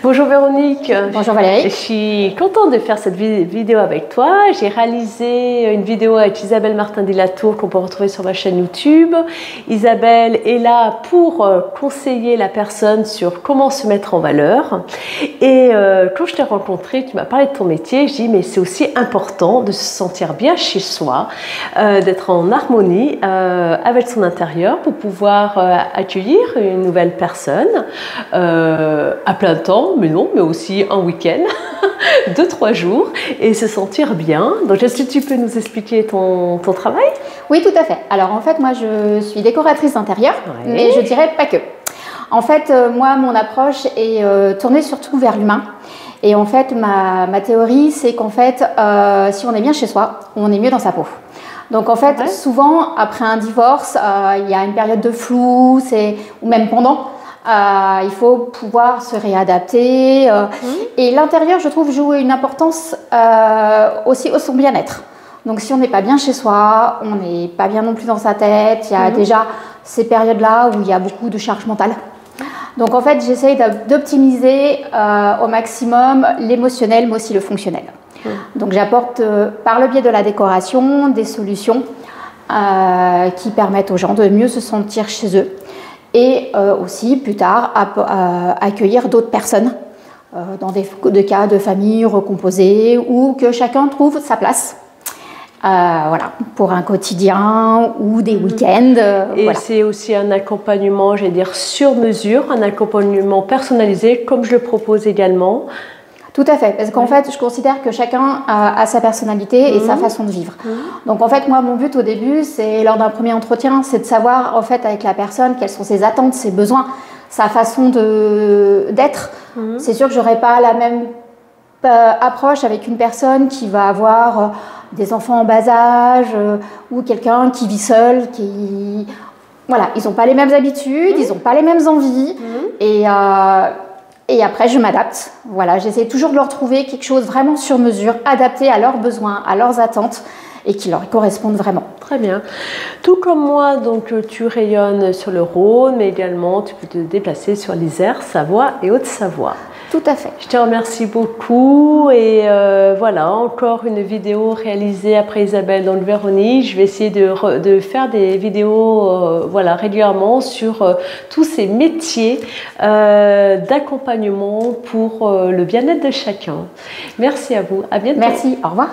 Bonjour Véronique. Bonjour Valérie. Je suis contente de faire cette vidéo avec toi. J'ai réalisé une vidéo avec Isabelle Martin-Dilatour qu'on peut retrouver sur ma chaîne YouTube. Isabelle est là pour conseiller la personne sur comment se mettre en valeur. Et quand je t'ai rencontrée, tu m'as parlé de ton métier. Je dis mais c'est aussi important de se sentir bien chez soi, d'être en harmonie avec son intérieur pour pouvoir accueillir une nouvelle personne à plein temps, mais non, mais aussi un week-end, 2-3 jours, et se sentir bien. Donc, est-ce que tu peux nous expliquer ton travail? Oui, tout à fait. Alors, en fait, moi, je suis décoratrice d'intérieur, mais je dirais pas que. En fait, moi, mon approche est tournée surtout vers l'humain. Et en fait, ma théorie, c'est qu'en fait, si on est bien chez soi, on est mieux dans sa peau. Donc en fait, souvent, après un divorce, il y a une période de flou, ou même pendant, il faut pouvoir se réadapter. Et l'intérieur, je trouve, joue une importance aussi au son bien-être. Donc si on n'est pas bien chez soi, on n'est pas bien non plus dans sa tête. Il y a déjà ces périodes-là où il y a beaucoup de charge mentale. Donc en fait, j'essaye d'optimiser au maximum l'émotionnel, mais aussi le fonctionnel. Donc j'apporte par le biais de la décoration des solutions qui permettent aux gens de mieux se sentir chez eux et aussi plus tard accueillir d'autres personnes dans des cas de famille recomposée ou que chacun trouve sa place. Voilà, pour un quotidien ou des week-ends. Et voilà. C'est aussi un accompagnement, j'allais dire, sur mesure, un accompagnement personnalisé, comme je le propose également. Tout à fait, parce qu'en fait, je considère que chacun a sa personnalité et sa façon de vivre. Donc en fait, moi, mon but au début, c'est lors d'un premier entretien, c'est de savoir en fait avec la personne quelles sont ses attentes, ses besoins, sa façon d'être. C'est sûr que j'aurais pas la même approche avec une personne qui va avoir des enfants en bas âge ou quelqu'un qui vit seul, voilà, ils n'ont pas les mêmes habitudes, ils n'ont pas les mêmes envies et après je m'adapte. Voilà, j'essaie toujours de leur trouver quelque chose vraiment sur mesure, adapté à leurs besoins, à leurs attentes et qui leur correspondent vraiment. Très bien. Tout comme moi, donc tu rayonnes sur le Rhône, mais également tu peux te déplacer sur l'Isère, Savoie et Haute-Savoie. Tout à fait. Je te remercie beaucoup et voilà, encore une vidéo réalisée après Isabelle dans le Véronique. Je vais essayer de faire des vidéos voilà, régulièrement sur tous ces métiers d'accompagnement pour le bien-être de chacun. Merci à vous. À bientôt. Merci. Au revoir.